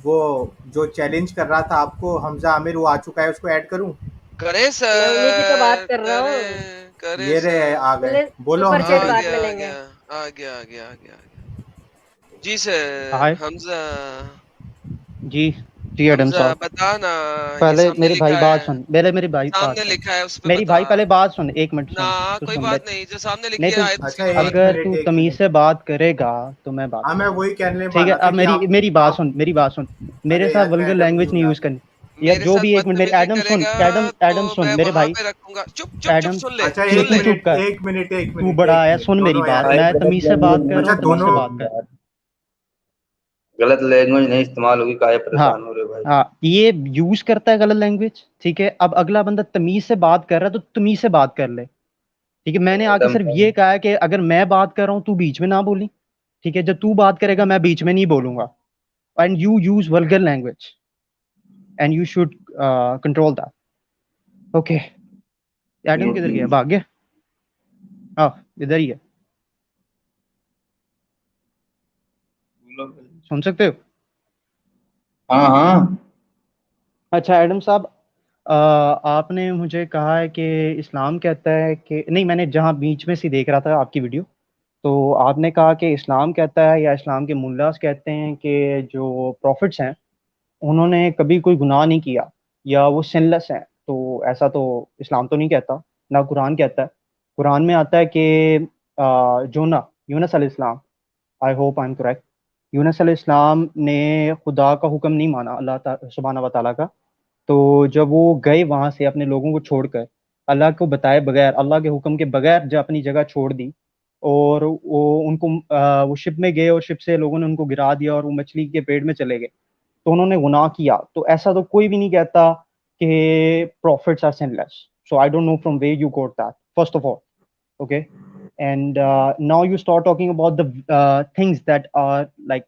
وہ جو چیلنج کر رہا تھا آپ کو حمزہ عامر، وہ آ چکا ہے، اس کو ایڈ کروں؟ کرے میں انہیں کی تو بات سر، کر رہا ہوں. کرے یہ رہے سر. آ گئے، چلے بولو سپر حمزہ چیٹ بھائی۔ بعد میں لیں گے. آ گیا. جی سر ہائے حمزہ. جی جی ایڈم حمزہ صاحب، بتا نا، یہ پہلے سامنے میرے لکھا بھائی بات ہے، سن، میری بھائی بات سامنے سن، لکھا ہے اس پہ میری بتا. بھائی پہلے بات سن، ایک منٹ نہ سن تو کوئی سن بات لے. نہیں، جو سامنے نہیں لکھی ہے تو آیت اس اچھا کے بعد بات ایک کریں. اگر منٹ تو ایک تمیز منٹ سے بات کرے گا تو میں بات ہاں میں کروں گا، وہی کہنے ٹھیک ہے؟ والا تھا اب کہ آپ میری بات آپ سن، میری بات سن. میرے ارے ساتھ یار میں ولگر ایڈم نہیں لینگویج ہوں نہیں یار۔ یوز کرنی. یا میرے جو ساتھ بھی، ایک منٹ میرے بدتمیزی ایڈم کرے سن، گا تو ایڈم سن میں میرے وہاں بھائی. پہ رکھوں گا. چپ ایڈم سن لے، اچھا سن ایک تو لے. چپ منٹ کر، ایک منٹ ایک تو منٹ بڑا ایک آیا، منٹ سن میری دونوں بات، یار۔ بھائی میں غلط تمیز سے بات لینگویج کر رہا اچھا ہوں، نہیں تمیز سے دونوں، بات کر. یار، غلط لینگویج نہیں استعمال ہوگی، کاہے ہاں پریشان ہو رہے بھائی؟ ہاں، یہ یوز کرتا ہے غلط لینگویج، ٹھیک ہے؟ اب اگلا بندہ تمیز سے بات کر رہا ہے تو تمیز سے بات کر لے، ٹھیک ہے؟ میں نے آ کے ایڈم صرف یہ کہا ہے کہ اگر میں بات کر رہا ہوں تو بیچ میں نہ بولی، ٹھیک ہے؟ جب تو بات کرے گا میں بیچ میں نہیں بولوں گا. And you use vulgar language and you should control that. Okay, Adam کدھر گیا؟ بھاگ گیا؟ ہاں ادھر ہی ہے، سن سکتے ہو؟ ہاں ہاں اچھا ایڈم صاحب، آپ نے مجھے کہا ہے کہ اسلام کہتا ہے کہ نہیں، میں نے جہاں بیچ میں سے دیکھ رہا تھا آپ کی ویڈیو، تو آپ نے کہا کہ اسلام کہتا ہے یا اسلام کے ملاز کہتے ہیں کہ جو پروفٹس ہیں انہوں نے کبھی کوئی گناہ نہیں کیا یا وہ سن لیس ہیں. تو ایسا تو اسلام تو نہیں کہتا، نہ قرآن کہتا ہے. قرآن میں آتا ہے کہ یونس علیہ السلام، I hope I am correct, یونس علیہ السلام نے خدا کا حکم نہیں مانا، اللہ سبحانہ و تعالیٰ کا. تو جب وہ گئے وہاں سے اپنے لوگوں کو چھوڑ کر، اللہ کو بتائے بغیر، اللہ کے حکم کے بغیر جو اپنی جگہ چھوڑ دی، اور وہ ان کو وہ شپ میں گئے اور شپ سے لوگوں نے ان کو گرا دیا اور وہ مچھلی کے پیٹ میں چلے گئے، تو انہوں نے گناہ کیا. تو ایسا تو کوئی بھی نہیں کہتا کہ prophets are sinless. So I don't know from where you got that, first of all. Okay. And now you start talking about the things that are like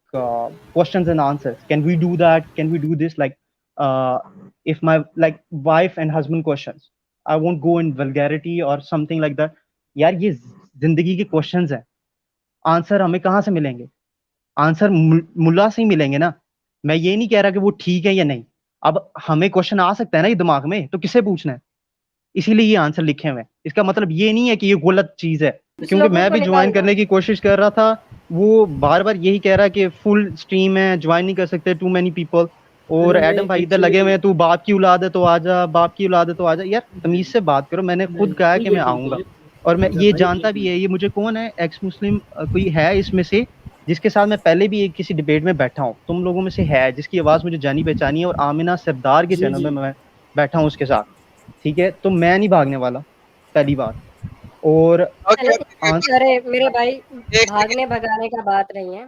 questions and answers. Can we do that? Can we do this? Like if my like wife and husband questions, I won't go in vulgarity or something like that. یار یہ زندگی کے questions ہیں، answer ہمیں کہاں سے ملیں گے؟ آنسر ملا سے ہی ملیں گے نا. میں یہ نہیں کہہ رہا کہ وہ ٹھیک ہے یا نہیں، اب ہمیں کوشچن آ سکتا ہے نا یہ دماغ میں، تو کسے پوچھنا ہے؟ اسی لیے یہ آنسر لکھے ہوئے ہیں. اس کا مطلب یہ نہیں ہے کہ یہ غلط چیز ہے، کچھ کیونکہ لوگوں میں کو بھی جوائن نکال دو. کرنے کی کوشش کر رہا تھا، وہ بار بار یہی کہہ رہا ہے کہ فل اسٹریم ہے، جوائن نہیں کر سکتے، ٹو مینی پیپل. اور ایڈم بھائی ادھر لگے ہوئے ہیں، تو باپ کی اولاد ہے تو آ جا، باپ کی اولاد ہے تو آ جا. یار تمیز سے بات کرو، میں نے خود کہا ہے کہ میں آؤں گا، اور میں یہ جانتا بھی ہے یہ مجھے کون ہے، ایکس مسلم کوئی ہے اس میں سے جس کے ساتھ میں پہلے بھی ایک کسی ڈبیٹ میں بیٹھا ہوں، تم لوگوں میں سے ہے جس کی آواز مجھے جانی پہچانی ہے، اور آمینہ سردار کے چینل میں بیٹھا ہوں اس کے ساتھ، ٹھیک ہے؟ تو میں نہیں بھاگنے والا، پہلی بات. اور ارے میرے بھائی، ایک سیکنڈ، بھاگنے بھگانے کا بات نہیں ہے.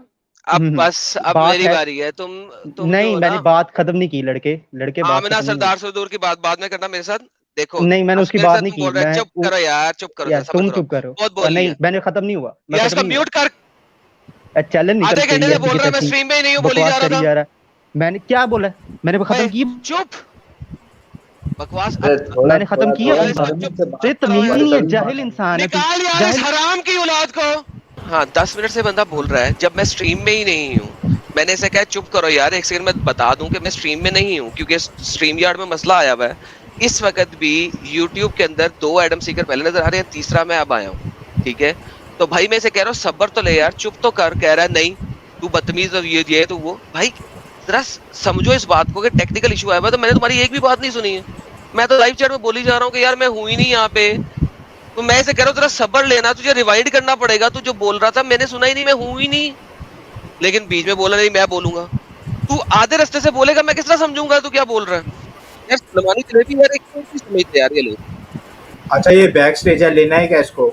اب بس اب بات میری ہے، باری ہے. تم جو نہیں ہو میں نا، نے بات ختم نہیں کی، لڑکے بات آمنہ ختم نہیں ہوئی. سردار سے دور کی بات بعد میں کرنا میرے ساتھ. دیکھو نہیں میں نے بس اس کی میرے بات ساتھ نہیں تم کی، بول رہے، چپ کرو یار، چپ کرو یار ذرا، صبر تم کرو. چپ کرو. بہت بول نہیں لیا میں نے ختم نہیں ہوا، میں یار، اس ختم کا نہیں میوٹ کر. ہوا. چلن نکل آدھے گھنٹے تیری سے ایسی بول کی رہا ہے، میں تیسی، اسٹریم میں ہی نہیں ہوں، بولی بکواس جا رہا کری تھا. جا رہا ہے. میں نے کیا بولا؟ میں نے اے ختم کی، چپ، بکواس اب. ارے میں نے ختم کی یار اپنی اس کو بات. چپ سے تو یہ بات کراؤ تمیز یار. ہی نہیں ہے، کر جاہل انسان ہے تو. نکال یار اس جاہل. حرام کی اولاد کو. ہاں 10 منٹ سے بندہ بول رہا ہے جب میں اسٹریم میں ہی نہیں ہوں. میں نے اسے کہا چپ کرو یار، ایک سیکنڈ میں بتا دوں کہ میں اسٹریم میں نہیں ہوں، کیونکہ اسٹریم یارڈ میں مسئلہ آیا ہوا ہے. اس وقت بھی یوٹیوب کے اندر 2 ایڈم سیکر پہلے نظر آ رہے ہیں، تیسرا میں اب آیا ہوں، ٹھیک ہے؟ تو بھائی میں اسے کہہ رہا ہوں صبر تو لے یار، چپ تو کر. کہہ رہا ہے نہیں تو بدتمیز، اور یہ تو وہ. بھائی ذرا سمجھو اس بات کو کہ ٹیکنیکل ایشو آیا ہوا ہے، تو میں نے تمہاری ایک بھی بات نہیں سنی ہے. میں تو لائیو چیٹ میں بولی جا رہا ہوں کہ یار میں ہوں ہی نہیں یہاں پہ. تو میں اسے کہہ رہا ہوں ذرا صبر لینا، تجھے ریوائنڈ کرنا پڑے گا. تو جو بول رہا تھا میں نے سنا ہی نہیں، میں ہوں ہی نہیں. لیکن بیچ میں بولا نہیں میں بولوں گا. تو آدھے رستے سے بولے گا، میں کس طرح سمجھوں گا تو کیا بول رہا ہے؟ یار سلمانی جلیبی یار ایک چیز سمجھتے یار یہ لوگ. اچھا یہ بیک سٹیج ہے، لینا ہے کیا اس کو؟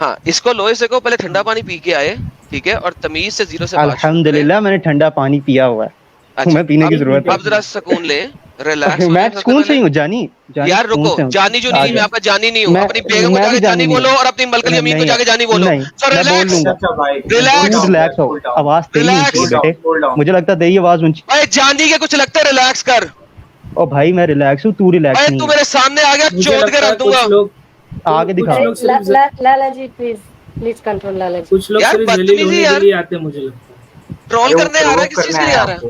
ہاں اس کو لوہے سے کو پہلے ٹھنڈا پانی پی کے آئے، ٹھیک ہے؟ اور تمیز سے 0 سے بات شروع کرے. الحمدللہ میں نے ٹھنڈا پانی پیا ہوا ہے، اچھا تمہیں پینے اب کی ضرورت ہے؟ اب ذرا سکون لے، ریلیکس ہو میں جائیں سب سے سکون سے پہلے. ہی ہوں جانی، یار سکون رکو، سے ہوں. جانی جو آ نہیں، میں جاؤ. آپ کا جانی نہیں ہوں. اپنی بیگم کو میں جا بھی کے جانی نہیں بولو، اور اپنی ملکل ہوں. یمین کو نہیں جا کے جانی بولو. نہیں، سو میں بول لوں ریلیکس، گا. اچھا بھائی کول ریلیکس، تو ڈاؤن یار، ریلیکس ہو، کول ڈاؤن، آواز تیری اونچی ہے ریلیکس. کول ڈاؤن، بیٹے، کول ڈاؤن. مجھے لگتا ہے تیری آواز اونچی. اے جانی کے کچھ لگتا ہے، ریلیکس کر. او بھائی میں ریلیکس ہوں، تو ریلیکس اے نہیں تو ہے. میرے سامنے آ گیا، مجھے چود کے لگتا ہے رکھ دوں گا. کچھ لوگ آگے کچھ دکھاؤ. لوگ صرف لالا جی پلیز کنٹرول، لالا جی. کچھ لوگ یار صرف ذلیل بدتمیزی ہونے کے یار، لیے آتے ہیں، مجھے لگتا ہے. ٹرول ارے وہ کرنے آ رہا ہے پرووک کس چیز کرنا کے ہے لیے آ رہا آپ ہے؟ کو،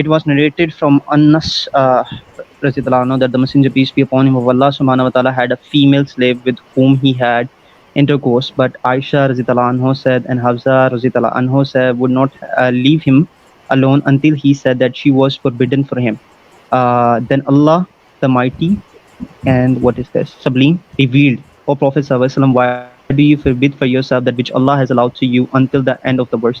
it was narrated from Anas radhiyallahu anhu that the messenger peace be upon him of Allah subhanahu wa ta'ala had a female slave with whom he had intercourse, but Aisha radhiyallahu anhu said and Hafsa radhiyallahu anhu said would not leave him alone until he said that she was forbidden for him. Then Allah the Mighty and what is this sublime revealed, O Prophet sallallahu alaihi wasallam, why do you forbid for yourself that which Allah has allowed to you until the end of the verse.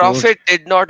prophet did not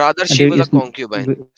rather she there was a is concubine.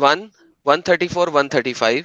1 134 135,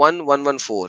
1114,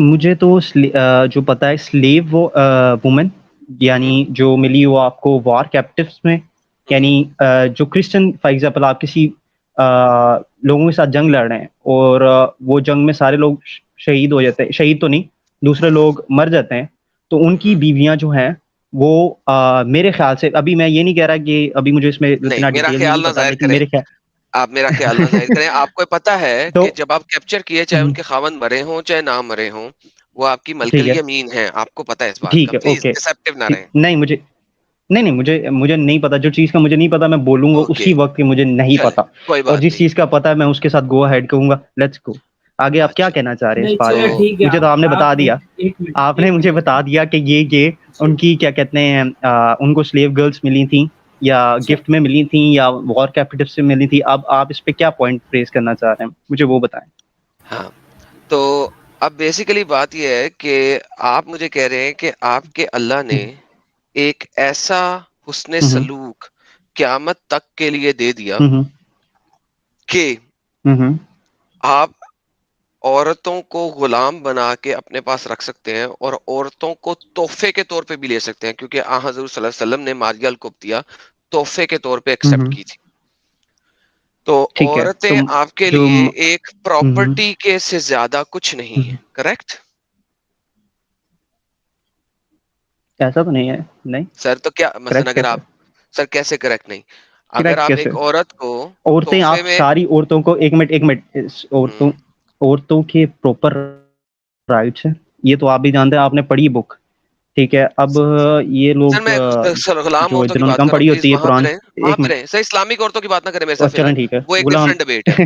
مجھے تو جو پتا ہے sleeve women یعنی جو ملی وہ آپ کو وار کیپٹیوس میں، یعنی جو کرسچن فار ایگزامپل آپ کسی لوگوں کے ساتھ جنگ لڑ رہے ہیں اور وہ جنگ میں سارے لوگ شہید ہو جاتے ہیں، شہید تو نہیں دوسرے لوگ مر جاتے ہیں، تو ان کی بیویاں جو ہیں وہ میرے خیال سے، ابھی میں یہ نہیں کہہ رہا کہ ابھی مجھے اس میں نہیں، اتنا میرا ڈیٹیل میں خیال نہیں نہ پتا، ظاہر لیکن کریں، میرے خیال آپ میرا خیال نہ ظاہر کریں. آپ کو پتا ہے تو کہ جب آپ کیپچر کیے چاہے ان کے خاوند مرے ہوں چاہے نہ مرے ہوں، وہ آپ کی ملک ٹھیک ہے، الیمین ہیں. آپ کو پتا ہے اس بات کا. ٹھیک ہے، پلیز اوکے، ڈسپٹیو نہ رہیں. نہیں مجھے نہیں مجھے نہیں پتا، جو چیز کا مجھے نہیں پتا میں بولوں گا اوکے، اسی وقت کہ مجھے نہیں چلیں پتا، کوئی اور بات جس نہیں. چیز کا پتا ہے میں اس کے ساتھ گو ہیڈ کہوں گا. لیٹس گو آگے. آپ کیا اچھا، کہنا چاہ رہے ہیں نہیں اس بارے تو چلے میں؟ ٹھیک ہے. مجھے تو آپ نے بتا دیا، ایک منٹ آپ نے مجھے بتا دیا کہ یہ ان کی کیا کہتے ہیں ان کو سلیو گرلز ملی تھیں یا اچھا گفٹ میں ملی تھیں یا وار کیپٹیو سے ملی تھی. اب آپ اس پہ کیا پوائنٹ ریز کرنا چاہ رہے ہیں مجھے وہ بتائیں. ہاں، تو اب بیسیکلی بات یہ ہے کہ آپ مجھے کہہ رہے ہیں کہ آپ کے اللہ نے ایک ایسا حسن ہوں سلوک قیامت تک کے لیے دے دیا ہوں کہ ہوں آپ عورتوں کو غلام بنا کے اپنے پاس رکھ سکتے ہیں اور عورتوں کو تحفے کے طور پہ بھی لے سکتے ہیں، کیونکہ حضور صلی اللہ علیہ وسلم نے ماریہ القبطیہ تحفے کے طور پہ ایکسپٹ ہوں کی تھی. تو ٹھیک ہے. تو عورتیں آپ کے جو لیے ایک پراپرٹی کے سے زیادہ کچھ نہیں ہے. کریکٹ ایسا تو نہیں ہے، نہیں سر؟ تو کیا مثلا کریکٹ اگر کیسے؟ آپ سر کیسے کریکٹ نہیں؟ اگر کریکٹ آپ کیسے؟ ایک عورت کو عورتیں، تحفے آپ میں ساری عورتوں کو ایک منٹ عورتوں کے پراپر رائٹس ہیں، یہ تو آپ بھی جانتے ہیں، آپ نے پڑھی بک. ٹھیک ہے. اب یہ سر لوگ میں غلام جو عورتوں کی جنہوں نے بات کم کر رہا ہوں، پڑھی پلیز ہوتی ہے وہاں پہ قرآن. رہیں، وہاں ایک پہ منٹ، رہیں. سر اسلامک عورتوں کی بات نہ کریں میرے اور ساتھ فی الحال، چلیں ٹھیک ہے وہ ایک غلام. ڈفرنٹ ڈبیٹ ہے.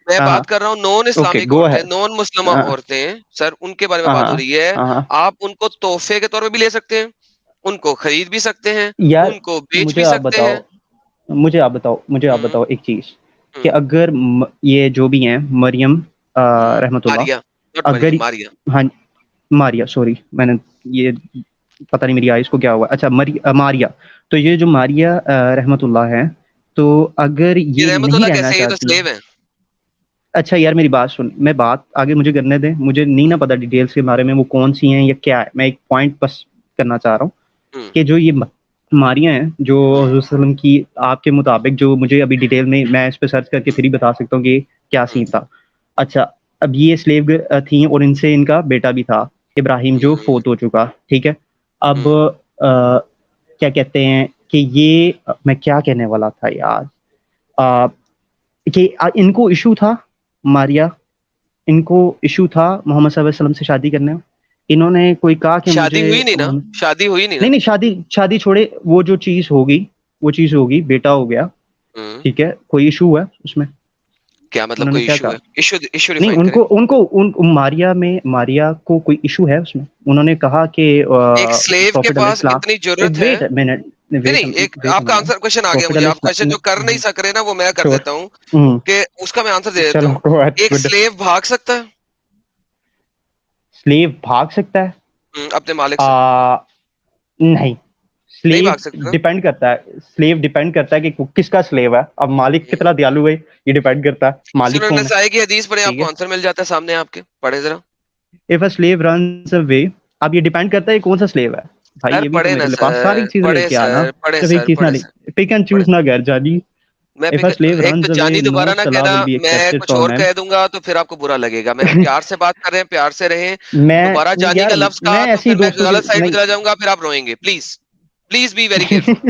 میں ہاں ہاں بات کر رہا ہوں نان اوکے اسلامک گو عورتیں، ہے. نان مسلمہ ہاں عورتیں. سر ان کے بارے میں بات ہو ہاں رہی ہے. ہاں آپ ان کو تحفے کے طور پہ بھی لے سکتے ہیں، ان کو خرید بھی سکتے ہیں، یار ان کو بیچ مجھے بھی آپ سکتے بتاؤ، ہیں. مجھے آپ ہوں بتاؤ ایک چیز کہ ہوں اگر یہ جو بھی ہیں مریم رحمت اللہ، ماریا، ناٹ اگر مریم، ماریا. ہاں ماریا، سوری میں نے یہ پتہ نہیں میری آئیز کو کیا ہوا. اچھا ماریا، تو یہ جو ماریا رحمت اللہ ہے، تو اگر یہ یہ رحمت نہیں اللہ رہنا کیسے؟ یہ تو چاہتی. سلیو ہے. اچھا یار میری بات سن، میں بات آگے مجھے کرنے دیں، مجھے نہیں نہ پتا ڈیٹیلس کے بارے میں وہ کون سی ہیں یا کیا ہے. میں ایک پوائنٹ بس کرنا چاہ رہا ہوں ہوں کہ جو یہ ماریاں ہیں جو حضور صلی اللہ علیہ وسلم کی آپ کے مطابق، جو مجھے ابھی ڈیٹیل میں اس پہ سرچ کر کے پھر ہی بتا سکتا ہوں کہ کیا سین تھا. اچھا اب یہ سلیو تھیں اور ان سے ان کا بیٹا بھی تھا ابراہیم جو فوت ہو چکا. ٹھیک ہے. اب کیا کہتے ہیں کہ یہ میں کیا کہنے والا تھا یار، کہ ان کو ایشو تھا ماریا، ان کو ایشو تھا محمد صلی اللہ علیہ وسلم سے شادی کرنے میں. انہوں نے کوئی کہا کہ شادی مجھے ہوئی نہیں نا، شادی ہوئی نہیں نا. نہیں شادی چھوڑے، وہ جو چیز ہوگی وہ چیز ہوگی، بیٹا ہو گیا. ٹھیک ہے. کوئی ایشو ہے اس میں؟ کیا مطلب انہوں نے کوئی کیا ایشو کہا؟ ہے؟ ایشو نہیں، ڈیفائن کریں. ماریا کو کوئی ایشو ہے اس میں؟ انہوں نے کہا کہ ایک سلیو کے پروفیٹ علیہ پاس السلام، اتنی ضرورت ہے. ویٹ منٹ، نہیں نہیں، ایک آپ کا آنسر کوشچن آ گیا پروفیٹ مجھے. علیہ آپ کوشچن جو کر نہیں السلام، سک رہے نا وہ میں کر شور، دیتا ہوں کہ اس کا میں آنسر دے دیتا چلو ہوں. گو ایک ایٹ. سلیو بھاگ سکتا ہے سلیو بھاگ سکتا ہے؟ اپنے مالک سے؟ نہیں، نہیں سلیو بھاگ سکتا نا. ڈیپینڈ کرتا ہے، سلیو ڈیپینڈ کرتا ہے کہ کس کا سلیو ہے. اب مالک کتنا دیالو ہے یہ ڈیپینڈ کرتا ہے مالک سورہ کون ہے. نساء کی حدیث پڑھیں، آپ ٹھیک کو ہے. آنسر مل جاتا ہے سامنے آپ کے. پڑھیں ذرا. If a slave runs away، اب یہ ڈیپینڈ کرتا ہے کون سا سلیو ہے بھائی. سر یہ بھی تو پڑھے نا میرے پاس سر، ساری چیزیں لے پڑھے کے آنا، سر، پڑھے صرف ایک سر، چیز نہ پڑھے لے. سر، پک اینڈ پڑھے. چوز نہ کر جاجی. میں If a slave ایک تو runs away جانی no دوبارہ نہ salah کہنا. will be میں accepted کچھ from اور him. کہہ دوں گا تو پھر آپ کو برا لگے گا. میں پیار سے بات کر رہے ہیں، پیار سے رہیں. میں دوبارہ جانی یار کا لفظ کہا میں تو ایسے ہی پھر میں دوستوں کے غلط سائڈ پہ نہیں چلا جاؤں گا، پھر آپ روئیں گے. Please please be very careful.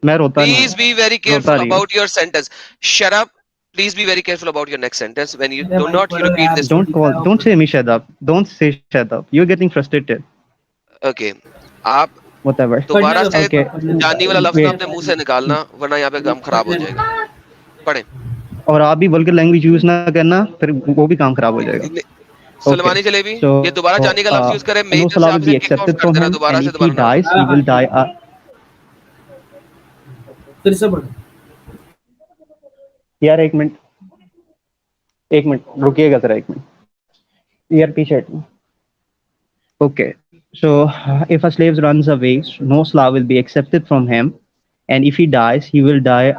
میں روتا نہیں Please ہوں، be very روتا careful نہیں ہوں. about your sentence. Shut up. Please be very careful about your next sentence when you array do بھائی not پڑھو repeat یار، this. Don't say me shut up. Don't say shut up. You're getting frustrated. Okay. آپ Whatever. پڑھنے دوبارہ دو سے بھائی، Okay. پڑھنے دو. جاننے والا لفظ نہ Wait. اپنے منہ سے نکالنا، ورنہ یہاں پہ کام خراب ہو پڑھنے جائے گا. دو. پڑھیں. اور آپ بھی ولگر لینگویج یوز نہ کرنا، پھر وہ بھی کام خراب ہو جائے گا. Okay. سلمانی جلیبی، So یہ دوبارہ جاننے کا لفظ یوز کرے میری no طرف سے salah آپ will اسے be کک آف accepted کر from دینا. him, دوبارہ and سے if he دوبارہ نہ بولے. dies, ہاں he ہاں will die. پھر سے پڑھو. یار ایک منٹ رکیے گا ذرا، ایک منٹ یار پیچھے. Okay. So if a slave runs away, no salah will be accepted from him, and if he dies, he will die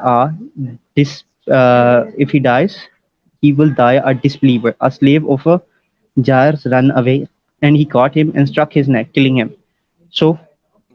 if he dies, he will die a disbeliever. A slave of a Jair's run away and he caught him and struck his neck, killing him. So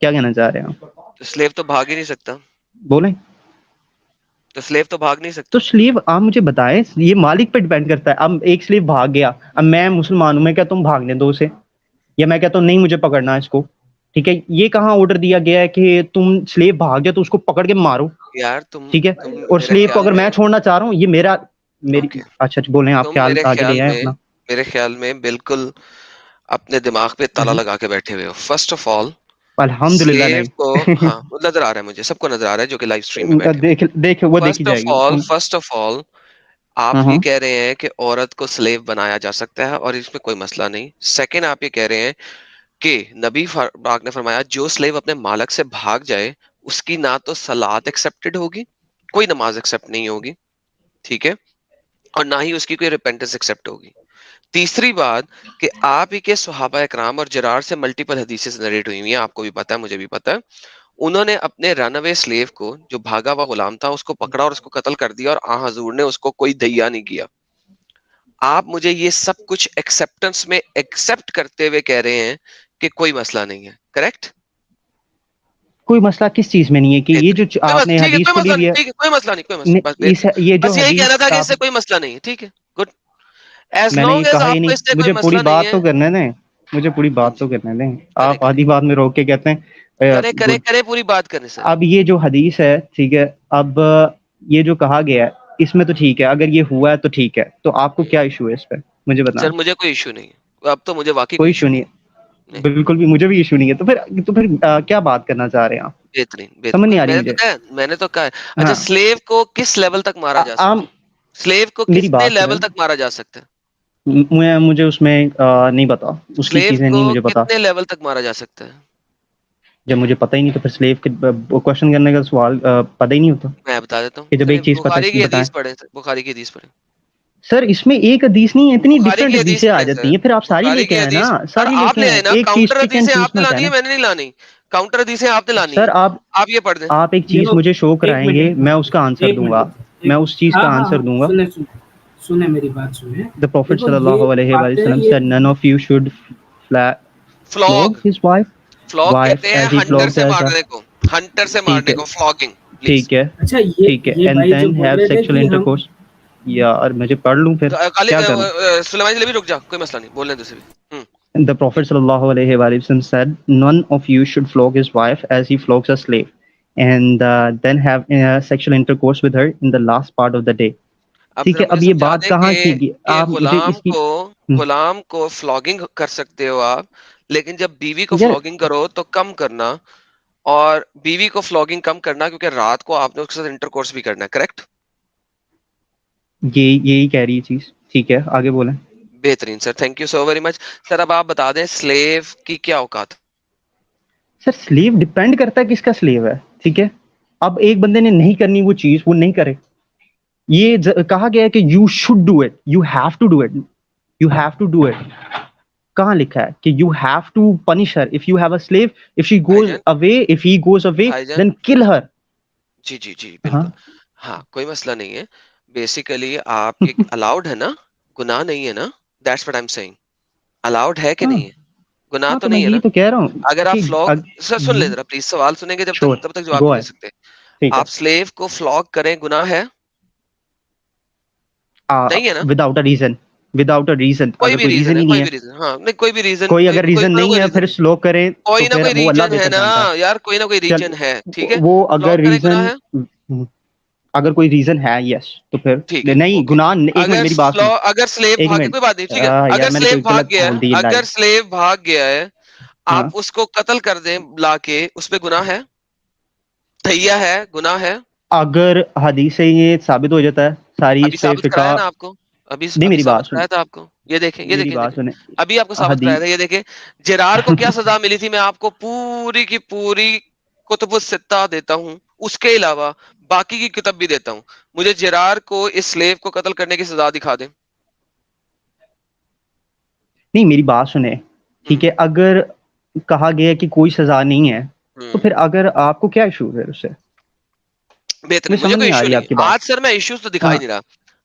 کیا کہنا چاہ رہے ہیں آپ؟ تو sleeve تو بھاگ ہی نہیں سکتا، بولیں. تو سلیو تو بھاگ نہیں سکتا. تو سلیو آپ مجھے بتائیں، یہ مالک پہ ڈیپینڈ کرتا ہے. اب ایک سلیو بھاگ گیا، اب میں مسلمان ہوں، میں کہتا ہوں بھاگنے دو اسے، یا میں کہتا ہوں نہیں مجھے پکڑنا ہے اس کو. ٹھیک ہے، یہ کہاں آرڈر دیا گیا ہے کہ تم سلیو بھاگ گیا تو اس کو پکڑ کے مارو؟ یار تم ٹھیک ہے، اور میرے سلیو کو خیال اگر میں چھوڑنا چاہ رہا ہوں، یہ میری اوکے، اچھا بولیں آپ، تم خیال آگے لے آئیں اپنا. میرے خیال میں بالکل اپنے دماغ پہ تالا لگا کے بیٹھے ہوئے ہو. فرسٹ آف آل الحمدللہ سلیو کو، نہیں. ہاں نظر آ رہا ہے مجھے، سب کو نظر آ رہا ہے جو کہ لائیو اسٹریم میں بیٹھے ہوئے. دیکھ وہ دیکھی جائے گی. فرسٹ آف آل آپ ہاں یہ ہاں کہہ رہے ہیں کہ عورت کو سلیو بنایا جا سکتا ہے اور اس میں کوئی مسئلہ نہیں. سیکنڈ آپ یہ کہہ رہے ہیں کہ نبی پاک نے فرمایا جو سلیو اپنے مالک سے بھاگ جائے اس کی نہ تو صلات ایکسیپٹڈ ہوگی، کوئی نماز ایکسیپٹ نہیں ہوگی، ٹھیک ہے، اور نہ ہی اس کی کوئی ریپینٹنس ایکسیپٹ ہوگی. تیسری بات کہ آپ ہی کے صحابہ اکرام اور جرار سے ملٹیپل حدیثیں نریٹ ہوئی ہیں، آپ کو بھی پتا ہے مجھے بھی پتا ہے، انہوں نے اپنے رن اوے سلیو کو جو بھاگا ہوا غلام تھا اس کو پکڑا اور اس کو قتل کر دیا، اور آن حضور نے اس کو کوئی دیا نہیں کیا. آپ مجھے یہ سب کچھ ایکسیپٹنس میں ایکسیپٹ کرتے ہوئے کہہ رہے ہیں کہ کوئی مسئلہ نہیں ہے، کریکٹ؟ کوئی مسئلہ کس چیز میں نہیں ہے کہ یہ جو آپ نے ٹھیک ہے، حدیث کوئی پڑھی مسئلہ ہوئی نہیں، ہے، ٹھیک ہے، کوئی مسئلہ نہیں، کوئی مسئلہ، بس بہترین، یہ جو بس یہی کہنا حدیث تھا کہ اس آپ، سے کوئی مسئلہ نہیں ہے. ٹھیک ہے، گڈ. ایز میں نے یہ لانگ ایز کہا ہی آپ کو نہیں، اس سے کوئی مجھے پوری مسئلہ نہیں بات ہے. تو کرنے دیں، مجھے پوری ہاں بات جی، تو کرنے دیں. کرے آپ کرے آدھی بات میں روک کے کہتے ہیں کرے کرے گڈ. کرے پوری بات کرنے سر. اب یہ جو حدیث ہے، ٹھیک ہے، اب یہ جو کہا گیا ہے اس میں تو ٹھیک ہے، اگر یہ ہوا ہے تو ٹھیک ہے، تو آپ کو کیا ایشو ہے اس پہ مجھے بتائیں. سر مجھے کوئی ایشو نہیں ہے، اب تو مجھے واقعی کوئی کوئی ایشو ایشو نہیں نہیں ہے، نہیں. بالکل بھی مجھے بھی ایشو نہیں ہے. تو پھر کیا بات کرنا چاہ رہے ہیں آپ؟ بہترین سمجھ نہیں بہترین، آ رہی میں نے تو مجھے. کہا، میں نے تو کہا. اچھا ہاں، سلیو کو کس لیول تک مارا جا عام سکتا ہے؟ سلیو کو میری کتنے بات سنیں، لیول تک مارا جا سکتا ہے؟ مجھے اس میں نہیں پتا، اس کی سلیو چیزیں کو نہیں مجھے پتا. کتنے لیول تک مارا جا سکتا ہے؟ جب مجھے پتہ ہی نہیں تو پھر سلیو کے کوشچن کرنے کا سوال پتہ ہی نہیں ہوتا میں بتا دیتا ہوں، کہ جب ایک چیز پتہ بخاری ہے کی بتائیں. حدیث پڑھیں، بخاری کی حدیث پڑھیں. سر اس میں ایک حدیث نہیں ہے، اتنی بخاری ڈفرینٹ کی حدیث حدیثیں آ پڑھیں جاتی سر، ہیں، پھر آپ ساری لے بخاری کے کی آئے نا، حدیث. سر ساری لے آپ کے لے آئے. آئے نا، ایک چیز کاؤنٹر پک اینڈ حدیثیں چوز آپ نے مت ہے لانی نا. ہے، میں نے نہیں لانی. کاؤنٹر حدیثیں آپ نے لانی سر ہے، آپ یہ پڑھ دیں. آپ ایک چیز دیکھو مجھے شو ایک کرائیں گے، منٹ میں اس کا آنسر ایک دوں منٹ گا، میں اس چیز ہاں کا ہاں آنسر ہاں، دوں گا. سنیں میری بات سنیں. The Prophet دیکھو صلی یہ اللہ علیہ وآلہ باتیں وسلم یہ said none of you should فلاگ، flog his فلاگ wife کہتے ہیں as he ہنٹر flogged سے as a. مارنے کو، ہنٹر سے ٹھیک مارنے ہے، کو فلاگنگ، پلیز. ٹھیک ہے، اچھا ٹھیک ہے. یہ And بھائی جو then بول have رہے تھے sexual کہ ہم intercourse. یار مجھے پڑھ لوں پھر کیا کروں. سلیمان جی بھی رک جا، کوئی مسئلہ نہیں، بولنے دو اسے بھی. The Prophet صلی اللہ علیہ وآلہ وسلم said none of you should flog his wife as he flogs a slave, and then have sexual intercourse with her in the last part of the day. اب ٹھیک ذرا ہے، مجھے اب یہ سمجھا بات دیں کہاں کی گئی کہ آپ مجھے اس کی. غلام کو فلاگنگ کر سکتے ہو آپ، لیکن جب بیوی کو یار فلاگنگ کرو تو کم کرنا، اور بیوی کو فلاگنگ کم کرنا کیونکہ رات کو آپ نے اس کے ساتھ انٹر کورس بھی کرنا ہے، کریکٹ؟ یہی کہہ رہی چیز. ٹھیک ہے، آگے بولیں. بہترین sir, thank you so very much. Sir اب آپ بتا دیں سلیو کی کیا اوقات؟ سر سلیو ڈپینڈ کرتا ہے کس کا سلیو ہے. ٹھیک ہے، اب ایک بندے نے نہیں کرنی وہ چیز، وہ نہیں کرے. یہ کہا گیا ہے کہ you should do it, you have to do it, you have to do it. کہاں لکھا ہے کہ you have to punish her if you have a slave, if she بھائی گوز جان، away, if he goes away بھائی جان، دین کل ہر. جی جی جی ہاں بالکل، ہاں کوئی مسئلہ نہیں ہے. بیسیکلی آپ کی الاؤڈ ہے نا، گناہ نہیں ہے نا، that's what I am saying. Allowed ہے کہ ہاں نہیں ہے؟ گناہ ہاں، تو تو میں نہیں ہے نا. یہی تو کہہ رہا ہوں اگر آپ کہ فلاگ، سر سن لیں ذرا پلیز، سوال سنیں گے جب شور تک، تب تک جواب گو نہیں ہے. دے سکتے. ٹھیک ہے، آپ سلیو کو فلاگ کریں، گناہ ہے؟ نہیں ہے نا. Without a reason, without a reason, کوئی اگر بھی کوئی ریزن ریزن ہے، ہی نہیں کوئی ہے، بھی ریزن، ہاں نہیں کوئی بھی ریزن، کوئی کوئی اگر کوئی ریزن کوئی نہ نہیں کوئی ہے ریزن پھر ہے، سلو کریں تو کوئی نہ پھر کوئی وہ اللہ ریجن ہے بہتر نا جانتا ہے. یار، کوئی نہ کوئی چل ریجن ہے، ٹھیک ہے. وہ فلاگ اگر کریں، گناہ ریزن، ہے، اگر کوئی ریزن ہے یس تو پھر ٹھیک ہے، نہیں اوکے. گناہ. ایک منٹ اگر میری بات سنیں، اگر سلیب ایک بھاگے، منٹ. کوئی بات نہیں، ٹھیک ہے. یار اگر میں نے سلیب کوئی بھاگ غلط گیا بول دی ہے، لائن. اگر سلیب بھاگ گیا ہے، ہاں، آپ اس کو قتل کر دیں لا کے، اس پہ گناہ ہے؟ تھیا ہے، گناہ ہے؟ اگر حدیث سے یہ ثابت ہو جاتا ہے ساری ابھی اس پہ ثابت کرایا فقہ. نا آپ کو، ابھی نہیں ابھی میری بات ثابت سنیں، کرایا تھا آپ کو. یہ دیکھیں، یہ میری دیکھیں، یہ بات دیکھیں، سنیں. ابھی آپ کو ثابت کرایا حدیث تھا. یہ دیکھیں جرار کو کیا سزا ملی تھی، میں آپ کو پوری کی پوری کتب الستہ دیتا ہوں، اس کے علاوہ باقی کی کتب بھی دیتا ہوں. مجھے جرار کو اس سلیب کو قتل کرنے کی سزا دکھا دیں. نہیں میری بات سنیں. ٹھیک ہے، اگر کہا گیا کہ کوئی سزا نہیں ہے تو پھر اگر آپ کو کیا ایشو ہے اس سے؟ بہترین، مجھے مجھے سمجھ کوئی نہیں آ ایشو رہی نہیں. آپ کی بات. آج سر میں ایشوز تو دکھا ہاں ہی نہیں رہا.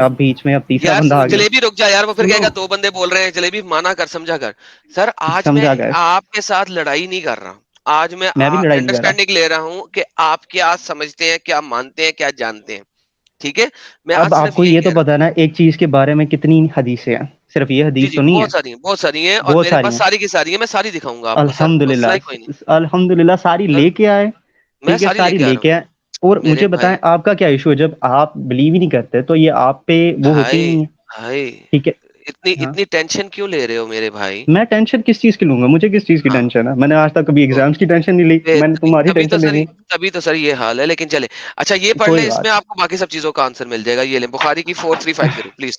اب بیچ میں اب تیسرا یار بندہ آ گیا. جلیبی رک جا یار, وہ پھر کہے گا سنو 2 بندے بول رہے ہیں, جلیبی مانا کر, سمجھا کر. سر آج میں سمجھا گئے, آپ کے ساتھ لڑائی نہیں کر رہا, آج میں میں بھی لڑائی نہیں کر رہا. انڈرسٹینڈنگ لے رہا ہوں کہ آپ کیا سمجھتے ہیں, کیا مانتے ہیں, کیا جانتے ہیں. ٹھیک ہے, میں اب آج آپ صرف کو یہی یہ کہہ تو رہا ہوں. پتا نا ایک چیز کے بارے میں کتنی حدیثیں ہیں, صرف یہ جی حدیث جی تو نہیں ہے, بہت ساری ہیں, اور بہت میرے ساری پاس ہیں. ساری کی ساری ہیں, میں ساری دکھاؤں گا آپ کو سر, الحمد للہ, مسئلہ کوئی نہیں الحمد للہ ساری سر, لے کے آئے. میں ٹھیک ہے, ساری کے آ لے رہا کے ہوں آئے. اور میرے مجھے بھائی. بتائیں آپ کا کیا ایشو ہے, جب آپ بلیو ہی نہیں کرتے تو یہ آپ پہ وہ ہوتی بھائی نہیں ہے. بھائی ٹھیک ہے, ہاں اتنی ٹینشن کیوں لے رہے ہو میرے بھائی. میں ٹینشن کس چیز کی لوں گا, مجھے کس چیز کی ہاں ٹینشن ہے, میں نے آج تک کبھی ایگزامس کی ٹینشن نہیں لی, میں نے تمہاری ٹینشن لینی. تبھی تو سر یہ حال ہے, لیکن چلے اچھا یہ پڑھ کوئی لیں, اس بات. میں آپ کو باقی سب چیزوں کا آنسر مل جائے گا. یہ لیں بخاری کی 4350 پلیز.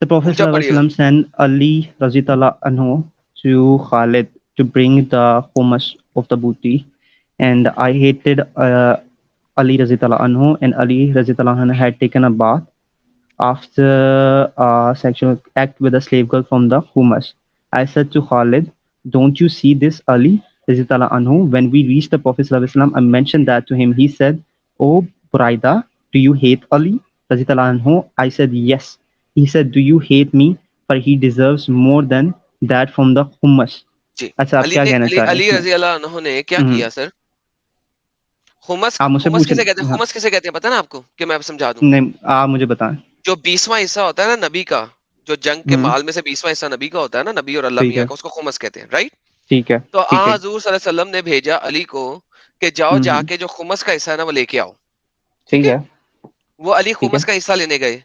The Prophet اونچا پڑھیے گا. ﷺ sent Ali Razitullah anhu to Khalid to bring the hummus of the booty, and I hated Ali Razitullah anhu, and Ali Razitullah anhu had taken a bath after a sexual act with a slave girl from the hummus. I said to Khalid, "Don't you see this, Ali Razitullah anhu?" When we reached the Prophet ﷺ, I mentioned that to him. He said, "Oh Buraida, do you hate Ali Razitullah anhu?" I said, "Yes." He said, "Do you hate me? For he deserves more than that from the hummus." جی, اچھا آپ کیا کہنا چاہ رہے ہیں علی اس میں؟ رضی اللہ عنہ نے کیا کیا سر. آپ مجھ سے خمس پوچھیں. کسے کہتے ہیں, ہاں, خمس کسے کہتے ہیں پتا نا آپ کو, کہ میں سمجھا دوں. نہیں آپ مجھے بتائیں. جو 20واں حصہ ہوتا ہے نا نبی کا, جو جنگ کے مال میں سے 20واں حصہ نبی کا ہوتا ہے نا, نبی اور اللہ ٹھیک میاں ہے, کا, اس کو خمس کہتے ہیں, رائٹ. ٹھیک ہے, تو ٹھیک ہے. حضور صلی اللہ علیہ وسلم نے بھیجا علی کو کہ جاؤ جا کے جو خمس کا حصہ ہے نا وہ لے کے آؤ. ٹھیک ٹھیک ہے, ہے, وہ علی ٹھیک ہے. خمس کا حصہ لینے گئے.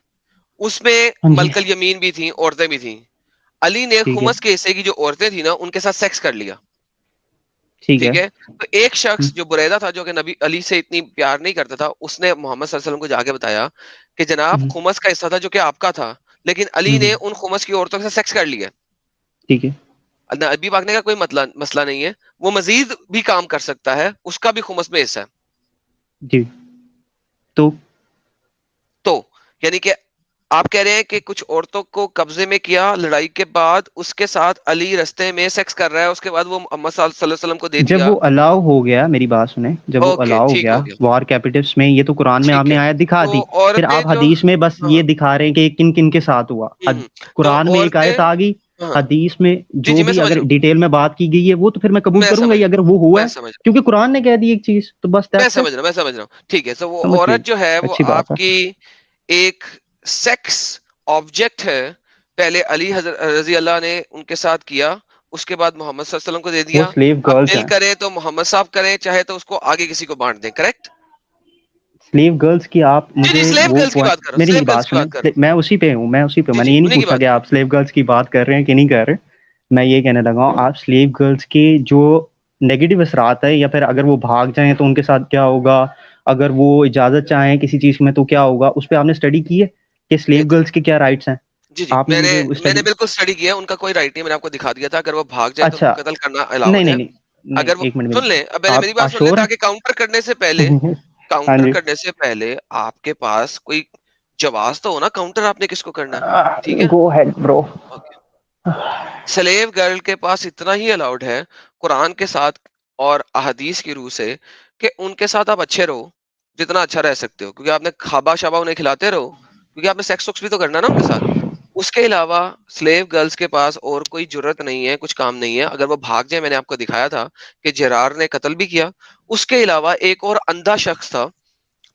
اس میں ہاں جی, ملک الیمین بھی تھیں, عورتیں بھی تھیں. علی نے ٹھیک ہے, خمس کے حصے کی جو عورتیں تھیں نا ان کے ساتھ سیکس کر لیا. ٹھیک ہے. ٹھیک ہے, تو ایک شخص جو بریدہ تھا, جو کہ نبی علی سے اتنی پیار نہیں کرتا تھا, اس نے محمد صلی اللہ علیہ وسلم کو جا کے بتایا کہ جناب خمس کا حصہ تھا جو کہ آپ کا تھا, لیکن علی نے ان خمس کی عورتوں کے ساتھ سیکس کر لیا. ٹھیک ہے. نبی پاک نے کا کوئی مسئلہ نہیں ہے, وہ مزید بھی کام کر سکتا ہے, اس کا بھی خمس میں حصہ ہے. جی, تو یعنی کہ آپ کہہ رہے ہیں کہ کچھ عورتوں کو قبضے میں کیا لڑائی کے بعد, اس کے ساتھ علی رستے میں سیکس کر رہا ہے, اس کے بعد وہ محمد صلی اللہ علیہ وسلم کو دے جب دیا. وہ الاؤ ہو گیا, میری بات سنیں, جب وہ اوکے الاؤ ہو ٹھیک گیا وار کیپٹیوس میں, یہ تو قرآن میں آپ ٹھیک نے ہے, آیت دکھا تو دی, پھر عورتیں آپ جو, حدیث میں بس ہاں, یہ دکھا رہے ہیں کہ کن کن کے ساتھ ہوا. تو قرآن میں ایک عورتیں, آیت آ گئی, ہاں حدیث میں جی جو جی میں بھی سمجھ اگر رہا ہوں, ڈیٹیل میں بات کی گئی ہے وہ تو پھر میں قبول میں کروں گا سمجھ ہی رہا اگر وہ ہوا میں ہے, سمجھ کیونکہ قرآن نے کہہ دی ایک چیز, تو بس میں دیٹس اٹ. سمجھ رہا ہوں, میں سمجھ رہا ہوں. ٹھیک ہے, تو وہ سمجھ گئے, عورت جو ہے وہ اچھی بات آپ ہے. کی ایک سیکس آبجیکٹ ہے. پہلے علی رضی اللہ نے ان کے ساتھ کیا, اس کے بعد محمد صلی اللہ علیہ وسلم کو دے وہ دیا. سلیو اب گرلز دل ہیں, کرے تو محمد صاحب کریں, چاہے تو اس کو آگے کسی کو بانٹ دیں. کریکٹ, سلیو گرلز کی آپ جی جی, مجھے سلیو وہ گرلس کی بات کرو, میری سلیو نہیں گرلس بات کی سنیں, بات کرو. میں اسی پہ ہوں, جی میں نے جی, یہ نہیں انہیں کی پوچھا بات کہ کرو. آپ سلیو گرلز کی بات کر رہے ہیں کہ نہیں کر رہے. میں یہ کہنے لگا ہوں, آپ سلیو گرلز کے جو نیگیٹو اثرات ہے, یا پھر اگر وہ بھاگ جائیں تو ان کے ساتھ کیا ہوگا, اگر وہ اجازت چاہیں کسی چیز میں تو کیا ہوگا, اس پہ آپ نے اسٹڈی کی ہے کہ سلیو گرلز کے کیا رائٹس ہیں؟ جی جی, آپ نے مجھے میں نے اسٹڈی. بالکل اسٹڈی کیا, ان کا کوئی رائٹ نہیں, میں نے آپ کو دکھا دیا تھا. اگر وہ بھاگ جائے تو اچھا, قتل کرنا نہیں الاؤڈ نہیں ہے. نہیں نہیں, اگر وہ, ایک منٹ سن لیں, اب پہلے آپ میری بات سن لیں, اشور. تاکہ کاؤنٹر کرنے سے پہلے, ہاں کاؤنٹر جی, کرنے سے پہلے آپ کے پاس کوئی جواز تو ہو نا, کاؤنٹر آپ نے کس کو کرنا ہے. ٹھیک ہے, گو ہیڈ برو. سلیو گرل کے پاس اتنا ہی الاؤڈ ہے قرآن کے ساتھ اور احادیث کی روح سے, کہ ان کے ساتھ آپ اچھے رہو, جتنا اچھا رہ سکتے ہو, کیونکہ آپ نے کھابا شابا انہیں کھلاتے رہو, کیونکہ آپ نے سیکس وکس بھی تو کرنا ہے نا ان کے ساتھ. اس کے علاوہ سلیو گرلز کے پاس اور کوئی جرت نہیں ہے, کچھ کام نہیں ہے. اگر وہ بھاگ جائے, میں نے آپ کو دکھایا تھا کہ جرار نے قتل بھی کیا. اس کے علاوہ ایک اور اندھا شخص تھا,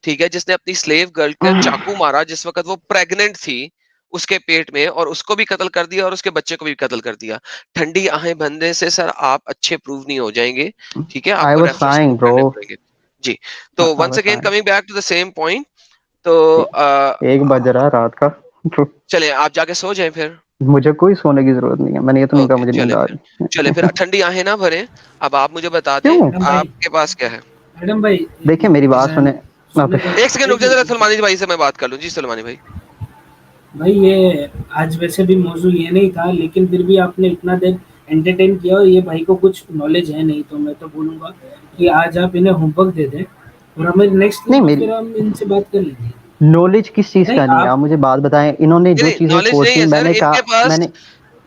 ٹھیک ہے, جس نے اپنی سلیو گرل کا چاقو مارا جس وقت وہ پریگننٹ تھی اس کے پیٹ میں, اور اس کو بھی قتل کر دیا اور اس کے بچے کو بھی قتل کر دیا. ٹھنڈی آہیں بندے سے سر آپ اچھے پروو نہیں ہو جائیں گے. ٹھیک ہے, آپ I کو was ریفرنس sighing, کرنے bro. پڑیں گے. جی, تو I once was again sighing. Coming back to the same point. تو 1 بج رہا رات کا. چلیں آپ جا کے سو جائیں پھر. مجھے کوئی سونے کی ضرورت نہیں ہے, میں نے یہ تو نہیں کہا اوکے, مجھے نیند چلے آ پھر, چلے پھر, رہی. ٹھنڈی آہیں نہ بھریں. اب آپ مجھے بتا دیں کیوں؟ ایڈم بھائی, آپ کے پاس کیا ہے. ایڈم بھائی, دیکھیں میری بات سنیں. سنیں تو, ایک سیکنڈ رک ایک جائے ذرا, منٹ سلمانی بھائی سے میں بات کر لوں. جی سلمانی بھائی. بھائی, یہ آج ویسے بھی موضوع یہ نہیں تھا, لیکن پھر بھی آپ نے اتنا دیر انٹرٹین کیا, اور یہ بھائی کو کچھ نالج ہے نہیں, تو میں تو بولوں گا کہ آج آپ انہیں ہوم ورک دے دیں, اور ہمیں نیکسٹ نہیں, میں میری پھر ہم ان سے بات کر لیں گے. نالج کس چیز کا نہیں ہے, آپ مجھے بات بتائیں. انہوں نے جو چیزیں نالج نہیں ہے کوٹنگ سر میں نے ان کہا, کے پاس. میں نے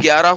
11